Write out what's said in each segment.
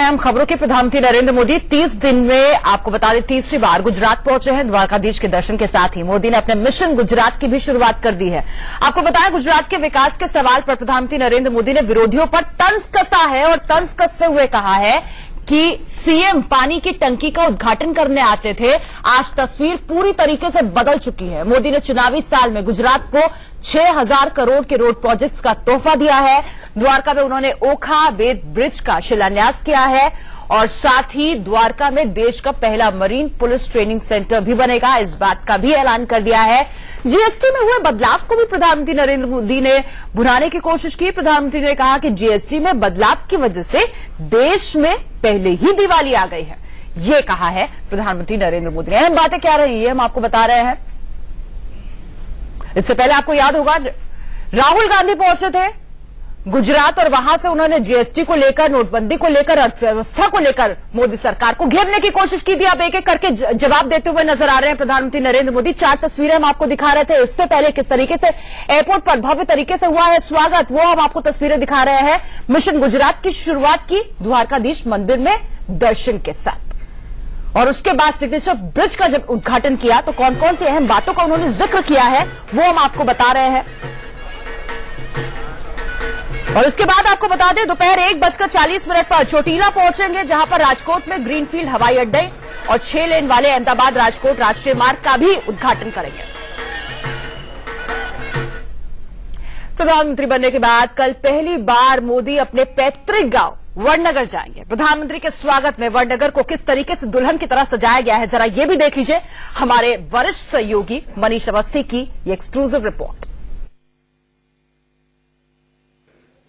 अहम खबरों के प्रधानमंत्री नरेंद्र मोदी 30 दिन में आपको बता दें तीसरी बार गुजरात पहुंचे हैं। द्वारकाधीश के दर्शन के साथ ही मोदी ने अपने मिशन गुजरात की भी शुरुआत कर दी है। आपको बताया गुजरात के विकास के सवाल पर प्रधानमंत्री नरेंद्र मोदी ने विरोधियों पर तंज कसा है और तंज कसते हुए कहा है कि सीएम पानी की टंकी का उद्घाटन करने आते थे, आज तस्वीर पूरी तरीके से बदल चुकी है। मोदी ने चुनावी साल में गुजरात को 6000 करोड़ के रोड प्रोजेक्ट्स का तोहफा दिया है। द्वारका में उन्होंने ओखा बेद ब्रिज का शिलान्यास किया है और साथ ही द्वारका में देश का पहला मरीन पुलिस ट्रेनिंग सेंटर भी बनेगा, इस बात का भी ऐलान कर दिया है। जीएसटी में हुए बदलाव को भी प्रधानमंत्री नरेंद्र मोदी ने भुनाने की कोशिश की। प्रधानमंत्री ने कहा कि जीएसटी में बदलाव की वजह से देश में पहले ही दिवाली आ गई है, ये कहा है प्रधानमंत्री नरेंद्र मोदी ने। अहम बातें क्या रही है हम आपको बता रहे हैं। इससे पहले आपको याद होगा राहुल गांधी पहुंचे थे गुजरात और वहां से उन्होंने जीएसटी को लेकर, नोटबंदी को लेकर, अर्थव्यवस्था को लेकर मोदी सरकार को घेरने की कोशिश की थी। अब एक एक करके जवाब देते हुए नजर आ रहे हैं प्रधानमंत्री नरेंद्र मोदी। 4 तस्वीरें हम आपको दिखा रहे थे। इससे पहले किस तरीके से एयरपोर्ट पर भव्य तरीके से हुआ है स्वागत, वो हम आपको तस्वीरें दिखा रहे हैं। मिशन गुजरात की शुरुआत की द्वारकाधीश मंदिर में दर्शन के साथ और उसके बाद सिग्नेचर ब्रिज का जब उद्घाटन किया तो कौन कौन सी अहम बातों का उन्होंने जिक्र किया है वो हम आपको बता रहे हैं। और इसके बाद आपको बता दें दोपहर 1:40 पर चोटीला पहुंचेंगे, जहां पर राजकोट में ग्रीनफील्ड हवाई अड्डे और 6 लेन वाले अहमदाबाद राजकोट राष्ट्रीय मार्ग का भी उद्घाटन करेंगे। प्रधानमंत्री बनने के बाद कल पहली बार मोदी अपने पैतृक गांव वडनगर जाएंगे। प्रधानमंत्री के स्वागत में वडनगर को किस तरीके से दुल्हन की तरह सजाया गया है, जरा ये भी देख लीजिए हमारे वरिष्ठ सहयोगी मनीष अवस्थी की ये एक्सक्लूसिव रिपोर्ट।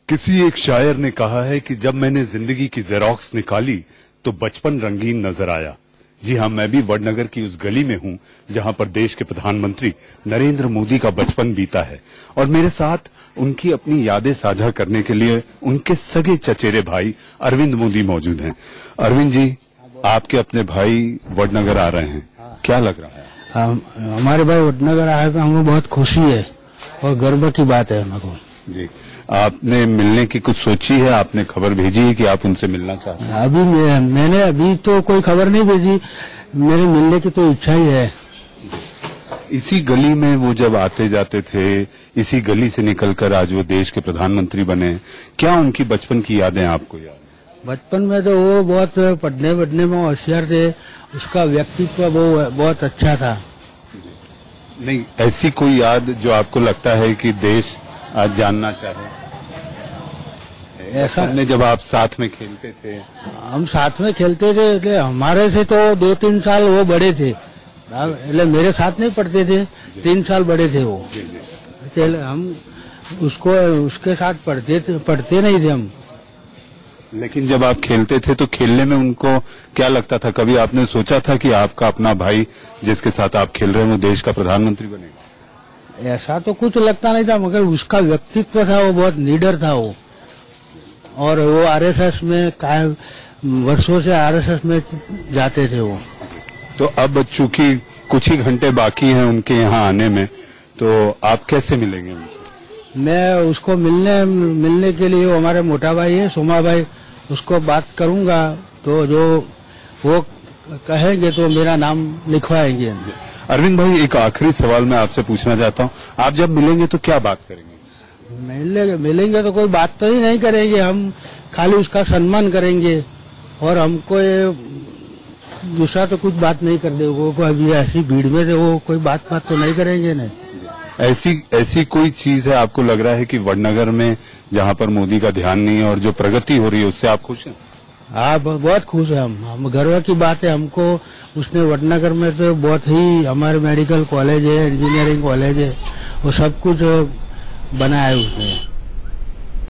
किसी एक शायर ने कहा है कि जब मैंने जिंदगी की जेरोक्स निकाली तो बचपन रंगीन नजर आया। जी हां, मैं भी वडनगर की उस गली में हूं जहां पर देश के प्रधानमंत्री नरेंद्र मोदी का बचपन बीता है और मेरे साथ उनकी अपनी यादें साझा करने के लिए उनके सगे चचेरे भाई अरविंद मोदी मौजूद हैं। अरविंद जी, आपके अपने भाई वडनगर आ रहे हैं, क्या लग रहा है? हमारे भाई वडनगर आए तो हमको बहुत खुशी है और गर्व की बात है हमको। जी, आपने मिलने की कुछ सोची है? आपने खबर भेजी है कि आप उनसे मिलना चाहते हैं? मैंने अभी तो कोई खबर नहीं भेजी, मेरे मिलने की तो इच्छा ही है। इसी गली में वो जब आते जाते थे, इसी गली से निकलकर आज वो देश के प्रधानमंत्री बने, क्या उनकी बचपन की यादें आपको याद? बचपन में तो वो बहुत पढ़ने वढ़ने में होशियार थे, उसका व्यक्तित्व वो बहुत अच्छा था। नहीं, ऐसी कोई याद जो आपको लगता है कि देश आज जानना चाहे? ऐसा हमने जब आप साथ में खेलते थे, हम साथ में खेलते थे, એટલે हमारे से तो 2-3 साल वो बड़े थे, એટલે मेरे साथ नहीं पढ़ते थे, 3 साल बड़े थे वो, हम उसके साथ पढ़ते नहीं थे हम। लेकिन जब आप खेलते थे तो खेलने में उनको क्या लगता था? कभी आपने सोचा था कि आपका अपना भाई जिसके साथ आप खेल रहे हैं वो देश का प्रधानमंत्री बनेगा? ऐसा तो कुछ लगता नहीं था, मगर उसका व्यक्तित्व था, वो बहुत लीडर था वो, और वो आरएसएस में कायम वर्षों से आरएसएस में जाते थे वो। तो अब चूंकि कुछ ही घंटे बाकी हैं उनके यहाँ आने में, तो आप कैसे मिलेंगे उनसे? मैं उसको मिलने के लिए, हमारे मोटा भाई है सोमा भाई, उसको बात करूंगा तो जो वो कहेंगे तो मेरा नाम लिखवाएंगे। अरविंद भाई, एक आखिरी सवाल मैं आपसे पूछना चाहता हूँ, आप जब मिलेंगे तो क्या बात करेंगे? मिलेंगे तो कोई बात तो ही नहीं करेंगे, हम खाली उसका सम्मान करेंगे और हमको दूसरा तो कुछ बात नहीं कर देंगे। को अभी ऐसी भीड़ में थे वो, कोई बात तो नहीं करेंगे नहीं। ऐसी कोई चीज है आपको लग रहा है कि वडनगर में जहाँ पर मोदी का ध्यान नहीं है और जो प्रगति हो रही है उससे आप खुश हैं? हाँ, बहुत खुश है हम गर्व की बात है हमको। उसने वडनगर में तो बहुत ही, हमारे मेडिकल कॉलेज है, इंजीनियरिंग कॉलेज है, वो सब कुछ बनाया है उसने।